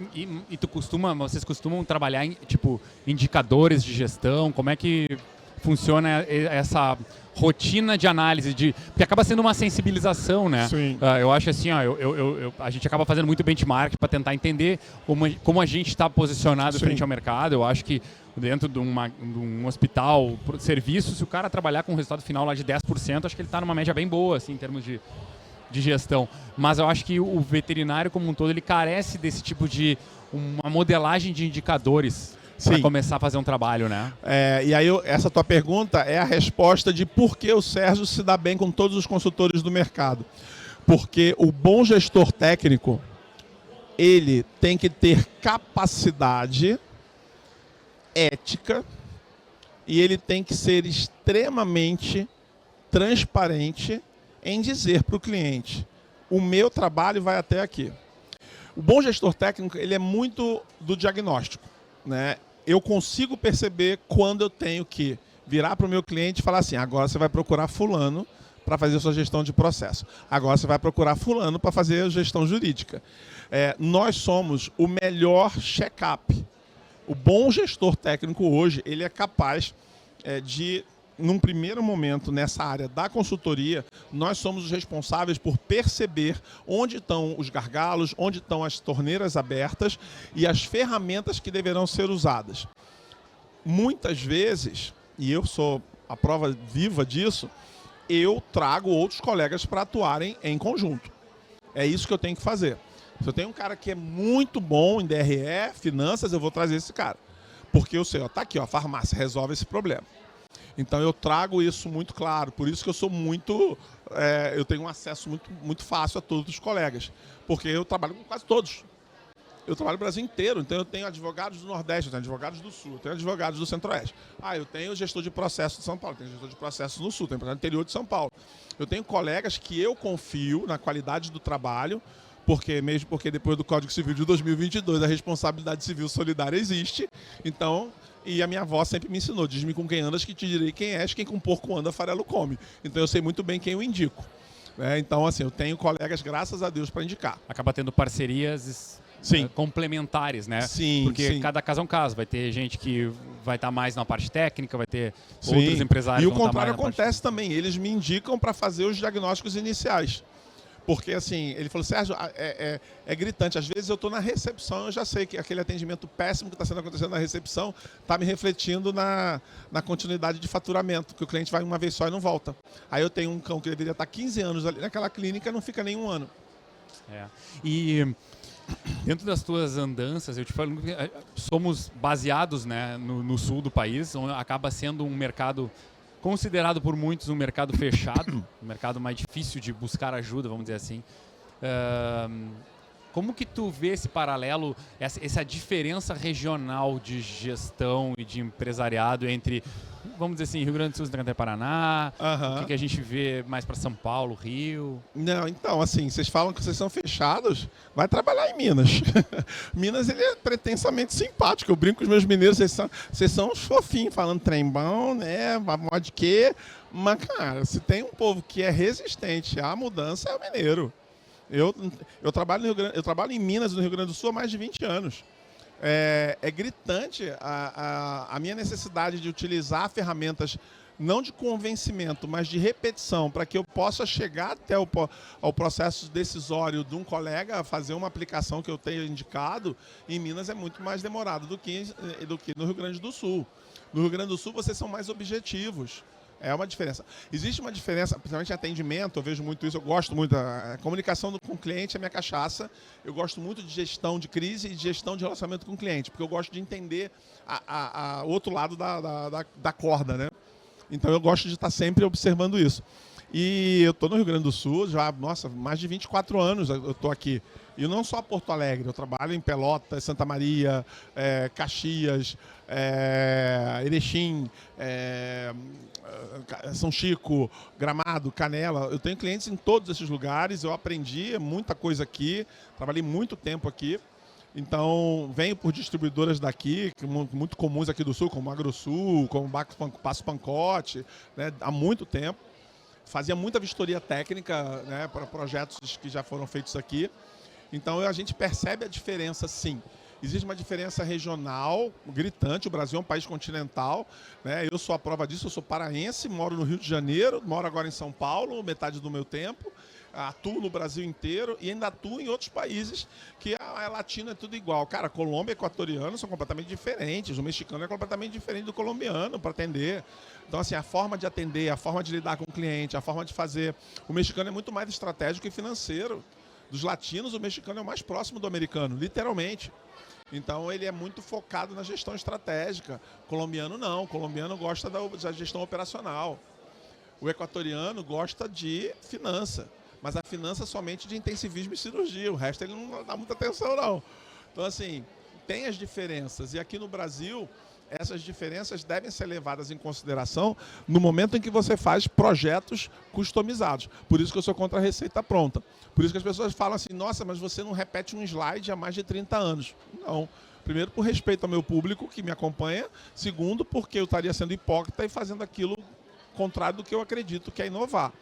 vocês costumam trabalhar em, tipo, indicadores de gestão? Como é que funciona essa rotina de análise? Porque acaba sendo uma sensibilização, né? Sim. Eu acho assim, ó, a gente acaba fazendo muito benchmark para tentar entender como a gente está posicionado Sim. frente ao mercado. Eu acho que dentro de um hospital, serviço, se o cara trabalhar com um resultado final lá de 10%, acho que ele está numa média bem boa, assim, em termos de gestão. Mas eu acho que o veterinário como um todo, ele carece desse tipo de uma modelagem de indicadores para começar a fazer um trabalho, né? E aí, essa tua pergunta é a resposta de por que o Sérgio se dá bem com todos os consultores do mercado. Porque o bom gestor técnico, ele tem que ter capacidade, ética, e ele tem que ser extremamente transparente em dizer para o cliente: o meu trabalho vai até aqui. O bom gestor técnico, ele é muito do diagnóstico, né? Eu consigo perceber quando eu tenho que virar para o meu cliente e falar assim: agora você vai procurar fulano para fazer a sua gestão de processo. Agora você vai procurar fulano para fazer a gestão jurídica. Nós somos o melhor check-up. O bom gestor técnico hoje, ele é capaz de, num primeiro momento, nessa área da consultoria, nós somos os responsáveis por perceber onde estão os gargalos, onde estão as torneiras abertas e as ferramentas que deverão ser usadas. Muitas vezes, e eu sou a prova viva disso, eu trago outros colegas para atuarem em conjunto. É isso que eu tenho que fazer. Se eu tenho um cara que é muito bom em DRE, finanças, eu vou trazer esse cara. Porque eu sei, tá aqui, a farmácia resolve esse problema. Então eu trago isso muito claro, por isso que eu sou muito, eu tenho um acesso muito fácil a todos os colegas, porque eu trabalho com quase todos. Eu trabalho no Brasil inteiro, então eu tenho advogados do Nordeste, eu tenho advogados do Sul, eu tenho advogados do Centro-Oeste. Eu tenho gestor de processo de São Paulo, eu tenho gestor de processo no Sul, tenho no interior de São Paulo. Eu tenho colegas que eu confio na qualidade do trabalho, porque depois do Código Civil de 2022 a responsabilidade civil solidária existe, então... E a minha avó sempre me ensinou: diz-me com quem andas que te direi quem és, quem com porco anda farelo come. Então eu sei muito bem quem eu indico. Então, assim, eu tenho colegas, graças a Deus, para indicar. Acaba tendo parcerias complementares, né? Sim, porque cada caso é um caso. Vai ter gente que vai estar mais na parte técnica, vai ter outros empresários que vão o contrário estar mais acontece também. Eles me indicam para fazer os diagnósticos iniciais. Porque, assim, ele falou: Sérgio, é gritante. Às vezes eu estou na recepção, eu já sei que aquele atendimento péssimo que está sendo acontecendo na recepção está me refletindo na continuidade de faturamento, que o cliente vai uma vez só e não volta. Aí eu tenho um cão que deveria estar 15 anos ali naquela clínica e não fica nem um ano. E dentro das tuas andanças, eu te falo, somos baseados, né, no sul do país, onde acaba sendo um mercado considerado por muitos um mercado fechado, um mercado mais difícil de buscar ajuda, vamos dizer assim. Como que tu vê esse paralelo, essa diferença regional de gestão e de empresariado entre, vamos dizer assim, Rio Grande do Sul, Santa Catarina, Paraná, o que a gente vê mais para São Paulo, Rio? Não, então, assim, vocês falam que vocês são fechados, vai trabalhar em Minas. Minas, ele é pretensamente simpático. Eu brinco com os meus mineiros, vocês são uns fofinhos, falando trem bom, né, mod que. Mas, cara, se tem um povo que é resistente à mudança, é o mineiro. Eu trabalho em Minas, no Rio Grande do Sul, há mais de 20 anos. É gritante a minha necessidade de utilizar ferramentas, não de convencimento, mas de repetição, para que eu possa chegar até ao processo decisório de um colega a fazer uma aplicação que eu tenha indicado. Em Minas é muito mais demorado do que no Rio Grande do Sul. No Rio Grande do Sul, vocês são mais objetivos. É uma diferença. Existe uma diferença, principalmente em atendimento, eu vejo muito isso, eu gosto muito. A comunicação com o cliente é minha cachaça. Eu gosto muito de gestão de crise e de gestão de relacionamento com o cliente, porque eu gosto de entender o outro lado da corda, né? Então eu gosto de estar sempre observando isso. E eu estou no Rio Grande do Sul já, mais de 24 anos eu estou aqui. E não só Porto Alegre, eu trabalho em Pelotas, Santa Maria, Caxias, Erechim, São Chico, Gramado, Canela. Eu tenho clientes em todos esses lugares, eu aprendi muita coisa aqui, trabalhei muito tempo aqui. Então, venho por distribuidoras daqui, muito comuns aqui do Sul, como AgroSul, como Passo Pancote, né, há muito tempo. fazia muita vistoria técnica, né, para projetos que já foram feitos aqui. Então a gente percebe a diferença, sim. Existe uma diferença regional gritante. O Brasil é um país continental, né? Eu sou a prova disso. Eu sou paraense, moro no Rio de Janeiro, moro agora em São Paulo, metade do meu tempo. Atuo no Brasil inteiro e ainda atuo em outros países que a latina é tudo igual. Cara, Colômbia e equatoriano são completamente diferentes. O mexicano é completamente diferente do colombiano para atender. Então, assim, a forma de atender, a forma de lidar com o cliente, a forma de fazer. O mexicano é muito mais estratégico e financeiro. Dos latinos, o mexicano é o mais próximo do americano, literalmente. Então, ele é muito focado na gestão estratégica. O colombiano não. O colombiano gosta da gestão operacional. O equatoriano gosta de finança. Mas a finança somente de intensivismo e cirurgia. O resto ele não dá muita atenção, não. Então, assim, tem as diferenças. E aqui no Brasil, essas diferenças devem ser levadas em consideração no momento em que você faz projetos customizados. Por isso que eu sou contra a receita pronta. Por isso que as pessoas falam assim, nossa, mas você não repete um slide há mais de 30 anos. Não. Primeiro, por respeito ao meu público que me acompanha. Segundo, porque eu estaria sendo hipócrita e fazendo aquilo contrário do que eu acredito que é inovar.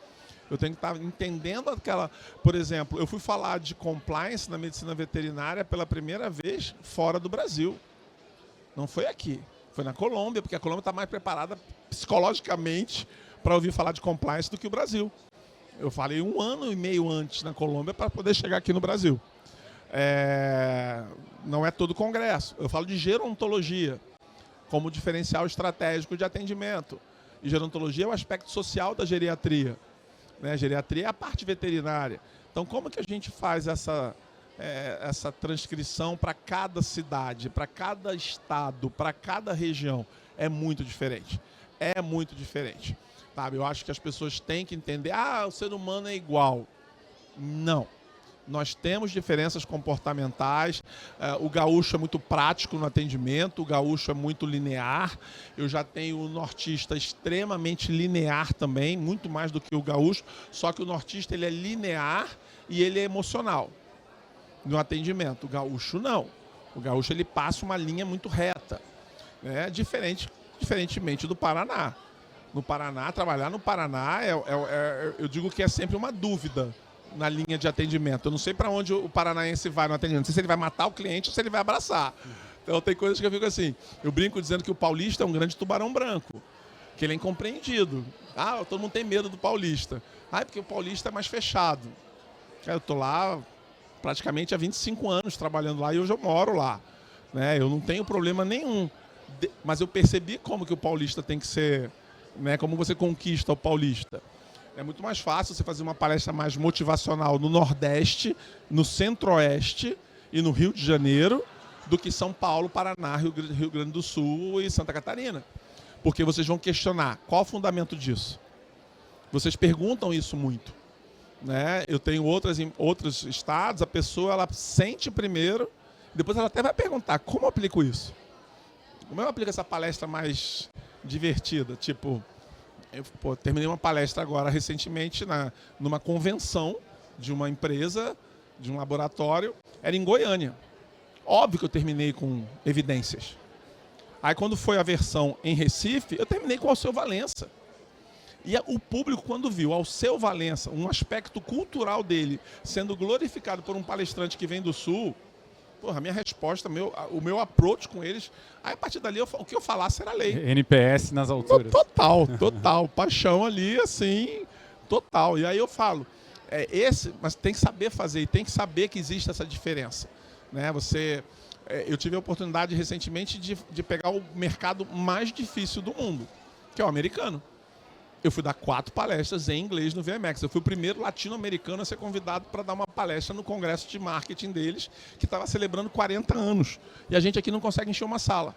Eu tenho que estar entendendo aquela... Por exemplo, eu fui falar de compliance na medicina veterinária pela primeira vez fora do Brasil. Não foi aqui. Foi na Colômbia, porque a Colômbia está mais preparada psicologicamente para ouvir falar de compliance do que o Brasil. Eu falei 1 ano e meio antes na Colômbia para poder chegar aqui no Brasil. Não é todo congresso. Eu falo de gerontologia como diferencial estratégico de atendimento. E gerontologia é o aspecto social da geriatria. Né? A geriatria é a parte veterinária. Então, como que a gente faz essa transcrição para cada cidade, para cada estado, para cada região? É muito diferente. É muito diferente. Sabe? Eu acho que as pessoas têm que entender, o ser humano é igual. Não. Nós temos diferenças comportamentais. O gaúcho é muito prático no atendimento, o gaúcho é muito linear. Eu já tenho o nortista extremamente linear também, muito mais do que o gaúcho, só que o nortista ele é linear e ele é emocional no atendimento. O gaúcho não. O gaúcho ele passa uma linha muito reta, né? Diferentemente do Paraná. No Paraná, trabalhar no Paraná, eu digo que é sempre uma dúvida na linha de atendimento. Eu não sei para onde o paranaense vai no atendimento. Não sei se ele vai matar o cliente ou se ele vai abraçar. Então tem coisas que eu fico assim. Eu brinco dizendo que o paulista é um grande tubarão branco. Que ele é incompreendido. Todo mundo tem medo do paulista. Porque o paulista é mais fechado. Eu estou lá praticamente há 25 anos trabalhando lá e hoje eu moro lá. Né? Eu não tenho problema nenhum. Mas eu percebi como que o paulista tem que ser... Né? Como você conquista o paulista. É muito mais fácil você fazer uma palestra mais motivacional no Nordeste, no Centro-Oeste e no Rio de Janeiro do que São Paulo, Paraná, Rio Grande do Sul e Santa Catarina. Porque vocês vão questionar qual o fundamento disso. Vocês perguntam isso muito. Né? Eu tenho outros estados, a pessoa ela sente primeiro, depois ela até vai perguntar como eu aplico isso. Como eu aplico essa palestra mais divertida? Tipo... Eu terminei uma palestra agora recentemente numa convenção de uma empresa, de um laboratório, era em Goiânia. Óbvio que eu terminei com evidências. Aí quando foi a versão em Recife, eu terminei com o Alceu Valença. E o público, quando viu Alceu Valença, um aspecto cultural dele, sendo glorificado por um palestrante que vem do Sul, a minha resposta, o meu approach com eles, aí a partir dali o que eu falasse era lei. NPS nas alturas. Total. Paixão ali, assim, total. E aí eu falo, mas tem que saber fazer e tem que saber que existe essa diferença. Né? Eu tive a oportunidade recentemente de pegar o mercado mais difícil do mundo, que é o americano. Eu fui dar 4 palestras em inglês no VMX. Eu fui o primeiro latino-americano a ser convidado para dar uma palestra no congresso de marketing deles, que estava celebrando 40 anos. E a gente aqui não consegue encher uma sala.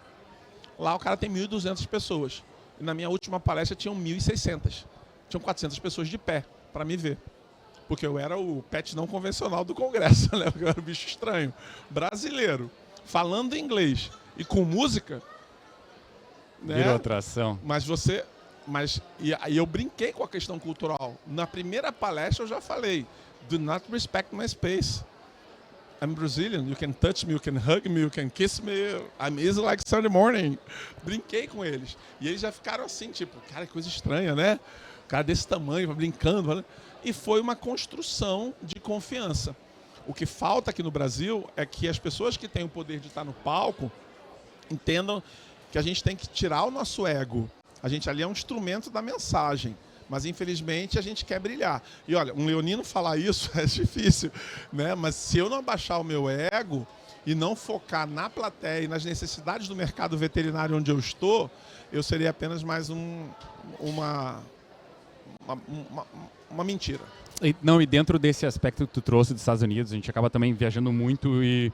Lá o cara tem 1.200 pessoas. E na minha última palestra tinham 1.600. Tinham 400 pessoas de pé para me ver. Porque eu era o pet não convencional do congresso, né? Eu era o bicho estranho. Brasileiro, falando inglês e com música... Né? Virou atração. E eu brinquei com a questão cultural. Na primeira palestra eu já falei, do not respect my space. I'm Brazilian, you can touch me, you can hug me, you can kiss me, I'm easy like Sunday morning. Brinquei com eles. E eles já ficaram assim, tipo, cara, que coisa estranha, né? O cara desse tamanho, brincando. E foi uma construção de confiança. O que falta aqui no Brasil é que as pessoas que têm o poder de estar no palco entendam que a gente tem que tirar o nosso ego. A gente ali é um instrumento da mensagem. Mas, infelizmente, a gente quer brilhar. E, olha, um leonino falar isso é difícil, né? Mas se eu não abaixar o meu ego e não focar na plateia e nas necessidades do mercado veterinário onde eu estou, eu seria apenas mais uma mentira. E dentro desse aspecto que tu trouxe dos Estados Unidos, a gente acaba também viajando muito e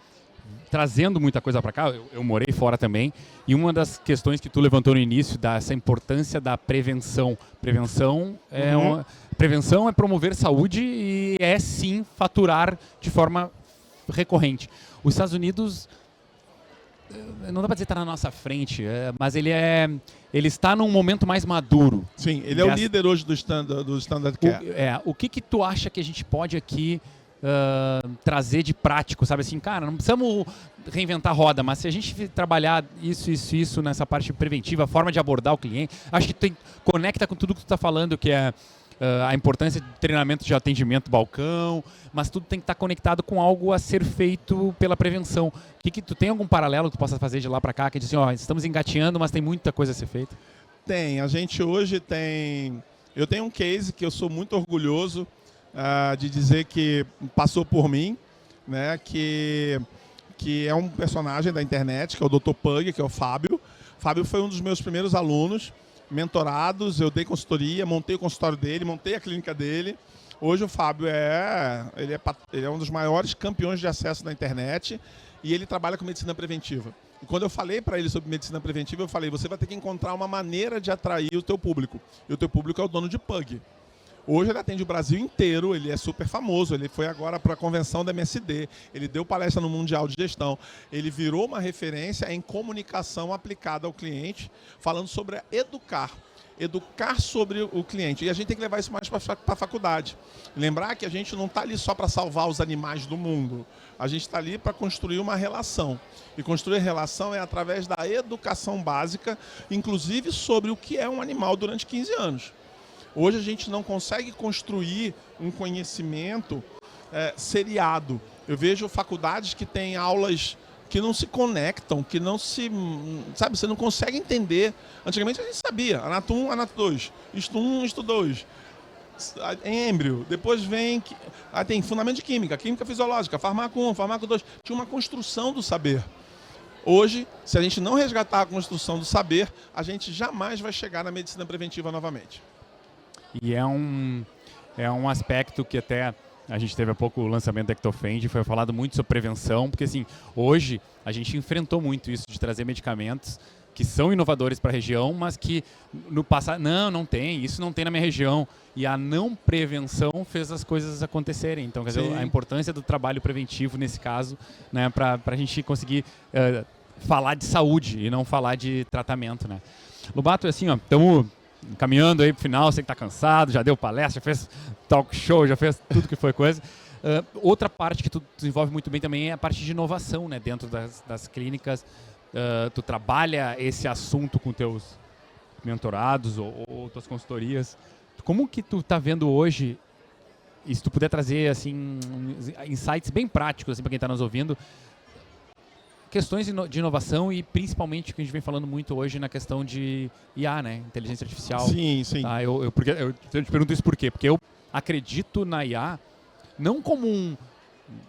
trazendo muita coisa para cá. Eu morei fora também, e uma das questões que tu levantou no início, dessa importância da prevenção. Prevenção é promover saúde e é sim faturar de forma recorrente. Os Estados Unidos, não dá para dizer que está na nossa frente, mas ele está num momento mais maduro. Sim, ele é o líder hoje do Standard Care. O que tu acha que a gente pode aqui trazer de prático, sabe assim, cara, não precisamos reinventar a roda, mas se a gente trabalhar isso nessa parte preventiva, a forma de abordar o cliente, acho que conecta com tudo que tu está falando, que é a importância de treinamento de atendimento balcão, mas tudo tem que estar conectado com algo a ser feito pela prevenção. Tu tem algum paralelo que tu possa fazer de lá para cá, que diz assim, estamos engateando, mas tem muita coisa a ser feita? Tem, a gente hoje tem... Eu tenho um case que eu sou muito orgulhoso de dizer que passou por mim, né, que é um personagem da internet, que é o Dr. Pug, que é o Fábio. O Fábio foi um dos meus primeiros alunos, mentorados, eu dei consultoria, montei o consultório dele, montei a clínica dele. Hoje o Fábio ele é um dos maiores campeões de acesso da internet e ele trabalha com medicina preventiva. E quando eu falei para ele sobre medicina preventiva, eu falei, você vai ter que encontrar uma maneira de atrair o teu público. E o teu público é o dono de Pug. Hoje ele atende o Brasil inteiro, ele é super famoso, ele foi agora para a convenção da MSD, ele deu palestra no Mundial de Gestão, ele virou uma referência em comunicação aplicada ao cliente, falando sobre educar sobre o cliente. E a gente tem que levar isso mais para a faculdade. Lembrar que a gente não está ali só para salvar os animais do mundo, a gente está ali para construir uma relação. E construir relação é através da educação básica, inclusive sobre o que é um animal durante 15 anos. Hoje a gente não consegue construir um conhecimento seriado. Eu vejo faculdades que têm aulas que não se conectam, que não se... Sabe, você não consegue entender. Antigamente a gente sabia, anato 1, anato 2, isto 1, isto 2. Êmbrio, depois vem... tem fundamento de química, química fisiológica, farmaco 1, farmaco 2. Tinha uma construção do saber. Hoje, se a gente não resgatar a construção do saber, a gente jamais vai chegar na medicina preventiva novamente. E é um aspecto que até a gente teve há pouco o lançamento da Ectofend, foi falado muito sobre prevenção, porque assim, hoje a gente enfrentou muito isso de trazer medicamentos que são inovadores para a região, mas que no passado, não tem, isso não tem na minha região. E a não prevenção fez as coisas acontecerem. Então, quer dizer, a importância do trabalho preventivo nesse caso, né, para a gente conseguir falar de saúde e não falar de tratamento, né. Lobato, assim, estamos caminhando aí pro final, você que está cansado, já deu palestra, já fez talk show, já fez tudo que foi coisa. Outra parte que tu desenvolve muito bem também é a parte de inovação, né, dentro das clínicas. Tu trabalha esse assunto com teus mentorados ou tuas consultorias. Como que tu está vendo hoje, e se tu puder trazer assim, insights bem práticos assim, para quem está nos ouvindo, questões de inovação e principalmente que a gente vem falando muito hoje na questão de IA, né? Inteligência artificial. Sim. Tá? Eu te pergunto isso por quê? Porque eu acredito na IA não como um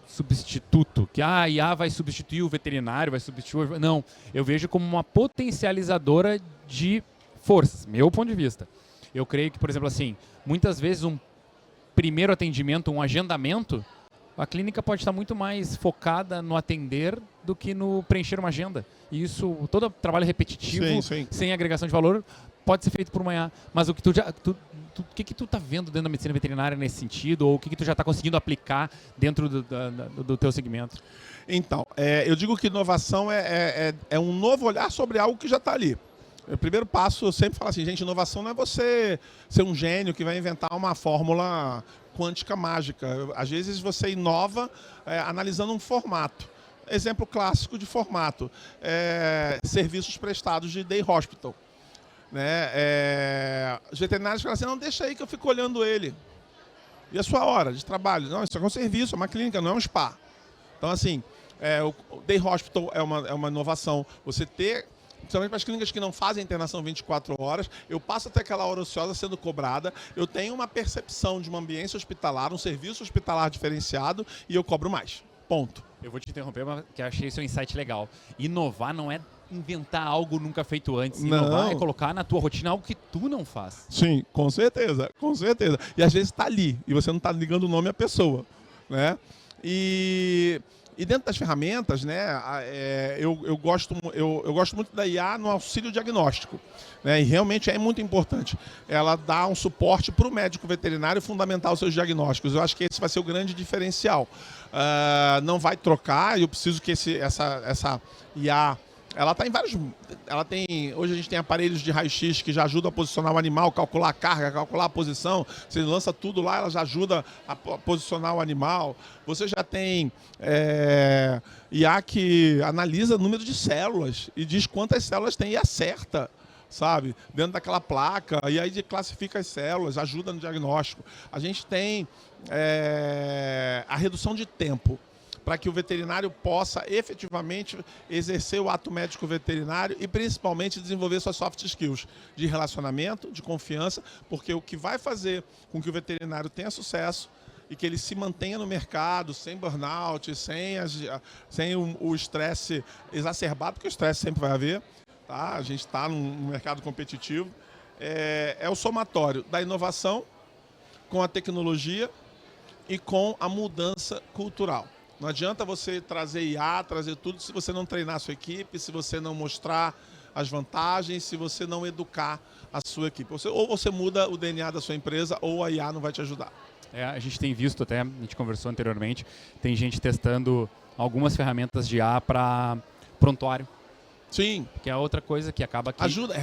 substituto, que a IA vai substituir o veterinário, vai substituir... Não, eu vejo como uma potencializadora de forças, meu ponto de vista. Eu creio que, por exemplo, assim, muitas vezes um primeiro atendimento, um agendamento, a clínica pode estar muito mais focada no atender do que no preencher uma agenda. E isso, todo trabalho repetitivo, sem agregação de valor, pode ser feito por uma IA. Mas o que que tu está vendo dentro da medicina veterinária nesse sentido? Ou o que tu já está conseguindo aplicar dentro do teu segmento? Então, eu digo que inovação é um novo olhar sobre algo que já está ali. O primeiro passo, eu sempre falo assim, gente, inovação não é você ser um gênio que vai inventar uma fórmula quântica mágica. Às vezes você inova analisando um formato. Exemplo clássico de formato, serviços prestados de day hospital. Né? Os veterinários falam assim, não, deixa aí que eu fico olhando ele. E a sua hora de trabalho? Não, isso é um serviço, é uma clínica, não é um spa. Então, assim, o day hospital é uma inovação. Você ter, principalmente para as clínicas que não fazem internação 24 horas, eu passo até aquela hora ociosa sendo cobrada, eu tenho uma percepção de uma ambiência hospitalar, um serviço hospitalar diferenciado e eu cobro mais. Ponto. Eu vou te interromper, porque eu achei esse um insight legal. Inovar não é inventar algo nunca feito antes. Inovar é colocar na tua rotina algo que tu não faz. Sim, com certeza, com certeza. E às vezes está ali, e você não está ligando o nome à pessoa. Né? E dentro das ferramentas, né, eu gosto muito da IA no auxílio diagnóstico. Né, e realmente é muito importante. Ela dá um suporte para o médico veterinário fundamentar os seus diagnósticos. Eu acho que esse vai ser o grande diferencial. Não vai trocar, eu preciso que essa IA... Ela está em vários... hoje a gente tem aparelhos de raio-x que já ajudam a posicionar o animal, calcular a carga, calcular a posição. Você lança tudo lá, ela já ajuda a posicionar o animal. Você já tem IA que analisa o número de células e diz quantas células tem e acerta, sabe? Dentro daquela placa, e aí classifica as células, ajuda no diagnóstico. A gente tem a redução de tempo, para que o veterinário possa efetivamente exercer o ato médico veterinário e principalmente desenvolver suas soft skills de relacionamento, de confiança, porque o que vai fazer com que o veterinário tenha sucesso e que ele se mantenha no mercado sem burnout, sem o estresse exacerbado, porque o estresse sempre vai haver, tá? A gente está num mercado competitivo, é o somatório da inovação com a tecnologia e com a mudança cultural. Não adianta você trazer IA, trazer tudo, se você não treinar a sua equipe, se você não mostrar as vantagens, se você não educar a sua equipe. Ou você muda o DNA da sua empresa, ou a IA não vai te ajudar. A gente tem visto até, a gente conversou anteriormente, tem gente testando algumas ferramentas de IA para prontuário. Sim. Que é outra coisa que acaba aqui. Ajuda,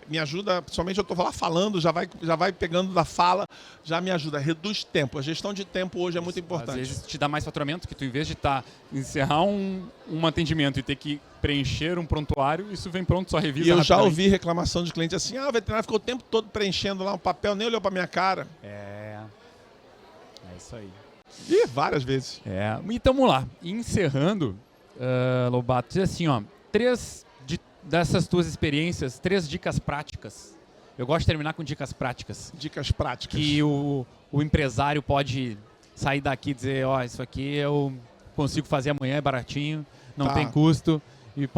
me ajuda, principalmente eu estou lá falando, já vai pegando da fala, já me ajuda, reduz tempo. A gestão de tempo hoje é muito importante. Às vezes te dá mais faturamento, que tu em vez de encerrar um atendimento e ter que preencher um prontuário, isso vem pronto, só revisa. E eu já ouvi reclamação de cliente assim, o veterinário ficou o tempo todo preenchendo lá um papel, nem olhou para minha cara. É isso aí. E várias vezes. Então vamos lá, encerrando, Lobato, diz assim, ó, dessas tuas experiências, 3 dicas práticas. Eu gosto de terminar com dicas práticas. Dicas práticas. Que o empresário pode sair daqui e dizer, isso aqui eu consigo fazer amanhã, é baratinho, não tem custo e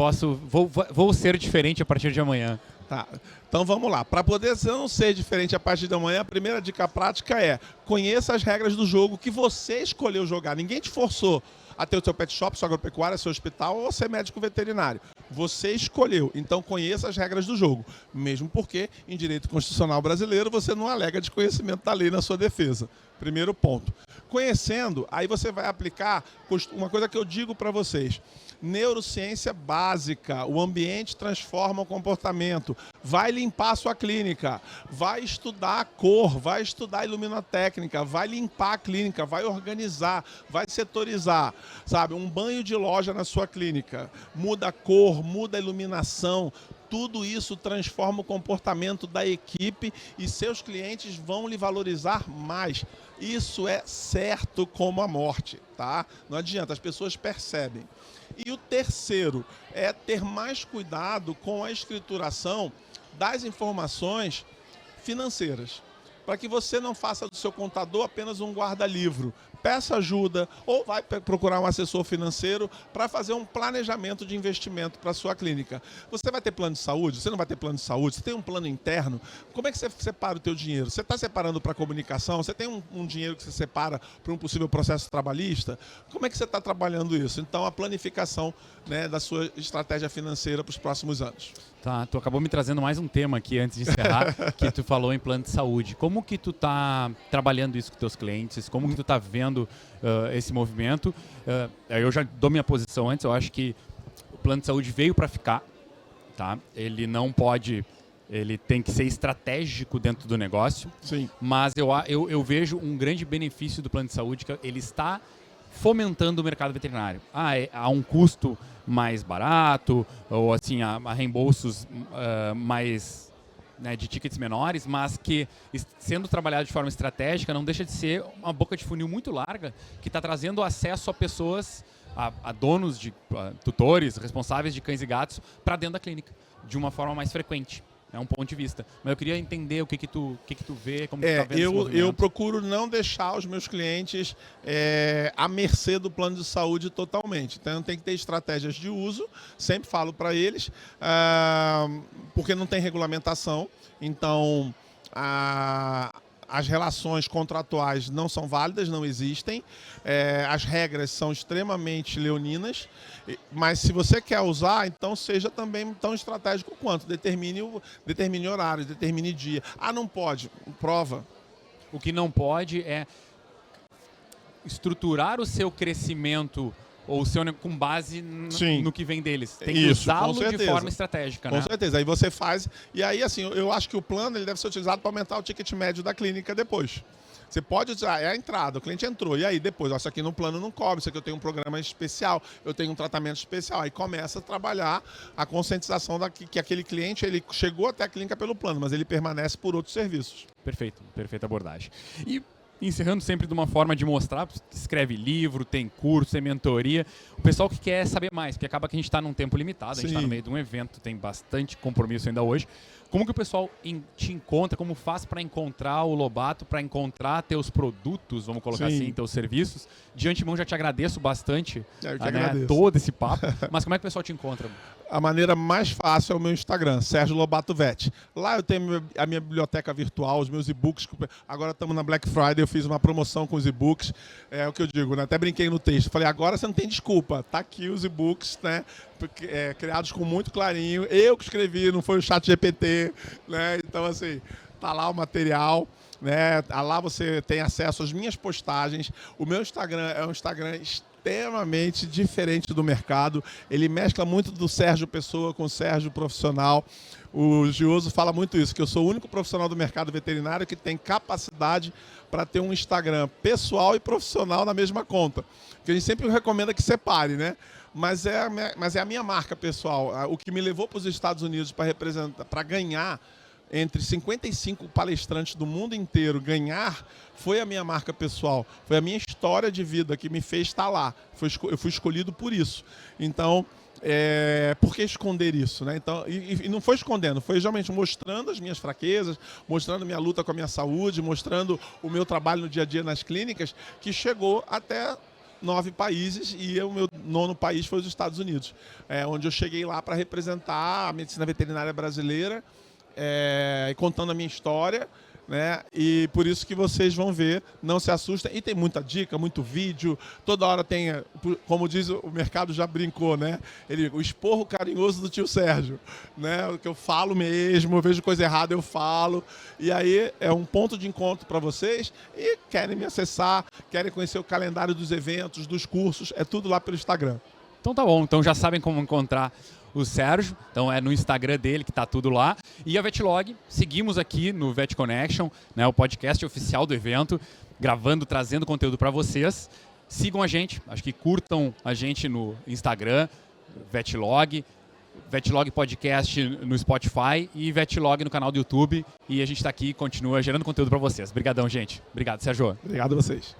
vou ser diferente a partir de amanhã. Tá, então vamos lá. Para poder não ser diferente a partir de amanhã, a primeira dica prática é: conheça as regras do jogo que você escolheu jogar. Ninguém te forçou a ter o seu pet shop, sua agropecuária, seu hospital ou ser médico veterinário. Você escolheu, então conheça as regras do jogo. Mesmo porque, em direito constitucional brasileiro, você não alega desconhecimento da lei na sua defesa. Primeiro ponto. Conhecendo, aí você vai aplicar uma coisa que eu digo para vocês. Neurociência básica, o ambiente transforma o comportamento, vai limpar a sua clínica, vai estudar a cor, vai estudar a iluminotécnica, vai limpar a clínica, vai organizar, vai setorizar, sabe? Um banho de loja na sua clínica, muda a cor, muda a iluminação, tudo isso transforma o comportamento da equipe e seus clientes vão lhe valorizar mais. Isso é certo como a morte, tá? Não adianta, as pessoas percebem. E o terceiro é ter mais cuidado com a escrituração das informações financeiras, para que você não faça do seu contador apenas um guarda-livro. Peça ajuda ou vai procurar um assessor financeiro para fazer um planejamento de investimento para a sua clínica. Você vai ter plano de saúde? Você não vai ter plano de saúde? Você tem um plano interno? Como é que você separa o teu dinheiro? Você está separando para comunicação? Você tem um dinheiro que você separa para um possível processo trabalhista? Como é que você está trabalhando isso? Então, a planificação, né, da sua estratégia financeira para os próximos anos. Tá, tu acabou me trazendo mais um tema aqui antes de encerrar, que tu falou em plano de saúde. Como que tu tá trabalhando isso com teus clientes? Como que tu tá vendo esse movimento? Eu já dou minha posição antes, eu acho que o plano de saúde veio para ficar, tá? Ele não pode ele tem que ser estratégico dentro do negócio. Sim. Mas eu vejo um grande benefício do plano de saúde, que ele está fomentando o mercado veterinário. Há um custo mais barato, ou assim, há reembolsos mais, né, de tickets menores, mas que, sendo trabalhado de forma estratégica, não deixa de ser uma boca de funil muito larga, que está trazendo acesso a pessoas, a donos, tutores, responsáveis de cães e gatos, para dentro da clínica, de uma forma mais frequente. É um ponto de vista. Mas eu queria entender o que tu vê, como tu tá vendo esse movimento. Eu procuro não deixar os meus clientes à mercê do plano de saúde totalmente. Então, tem que ter estratégias de uso, sempre falo para eles, porque não tem regulamentação. Então, as relações contratuais não são válidas, não existem. As regras são extremamente leoninas. Mas se você quer usar, então seja também tão estratégico quanto. Determine horário, determine dia. Não pode. Prova. O que não pode é estruturar o seu crescimento ou com base no que vem deles. Tem que usá-lo de forma estratégica, né? Com certeza. Aí você faz... E aí, assim, eu acho que o plano ele deve ser utilizado para aumentar o ticket médio da clínica depois. Você pode usar, é a entrada, o cliente entrou, e aí depois, isso aqui no plano não cobre, isso aqui eu tenho um programa especial, eu tenho um tratamento especial. Aí começa a trabalhar a conscientização que aquele cliente, ele chegou até a clínica pelo plano, mas ele permanece por outros serviços. Perfeito, perfeita abordagem. E encerrando sempre de uma forma de mostrar, escreve livro, tem curso, tem mentoria, o pessoal que quer saber mais, porque acaba que a gente está num tempo limitado, a gente está no meio de um evento, tem bastante compromisso ainda hoje. Como que o pessoal te encontra, como faz para encontrar o Lobato, para encontrar teus produtos, vamos colocar assim, teus serviços? De antemão já te agradeço bastante todo esse papo, mas como é que o pessoal te encontra? A maneira mais fácil é o meu Instagram, Sérgio Lobato Vet. Lá eu tenho a minha biblioteca virtual, os meus e-books. Agora estamos na Black Friday, eu fiz uma promoção com os e-books. É o que eu digo, né? Até brinquei no texto. Falei, agora você não tem desculpa. Tá aqui os e-books, né? Criados com muito carinho. Eu que escrevi, não foi o ChatGPT, né? Então, assim, tá lá o material. Né? Lá você tem acesso às minhas postagens. O meu Instagram é um Instagram extremamente diferente do mercado. Ele mescla muito do Sérgio Pessoa com o Sérgio profissional. O Gioso fala muito isso, que eu sou o único profissional do mercado veterinário que tem capacidade para ter um Instagram pessoal e profissional na mesma conta. Porque a gente sempre recomenda que separe, né? Mas é a minha marca pessoal. O que me levou para os Estados Unidos para ganhar entre 55 palestrantes do mundo inteiro, ganhar, foi a minha marca pessoal. Foi a minha história de vida que me fez estar lá. Eu fui escolhido por isso. Então, por que esconder isso, né? Então, e não foi escondendo, foi realmente mostrando as minhas fraquezas, mostrando minha luta com a minha saúde, mostrando o meu trabalho no dia a dia nas clínicas, que chegou até 9 países, e o meu 9º país foi os Estados Unidos, onde eu cheguei lá para representar a medicina veterinária brasileira, contando a minha história, né? E por isso que vocês vão ver, não se assustem. E tem muita dica, muito vídeo, toda hora tem, como diz o mercado, já brincou, né? O esporro carinhoso do tio Sérgio, né? O que eu falo mesmo, eu vejo coisa errada, eu falo. E aí é um ponto de encontro para vocês, e querem me acessar, querem conhecer o calendário dos eventos, dos cursos, é tudo lá pelo Instagram. Então tá bom, então já sabem como encontrar o Sérgio, então é no Instagram dele que tá tudo lá. E a Vetlog, seguimos aqui no Vet Connection, né, o podcast oficial do evento, gravando, trazendo conteúdo para vocês. Sigam a gente, acho que curtam a gente no Instagram, Vetlog, Vetlog Podcast no Spotify e Vetlog no canal do YouTube. E a gente está aqui e continua gerando conteúdo para vocês. Obrigadão, gente. Obrigado, Sérgio. Obrigado a vocês.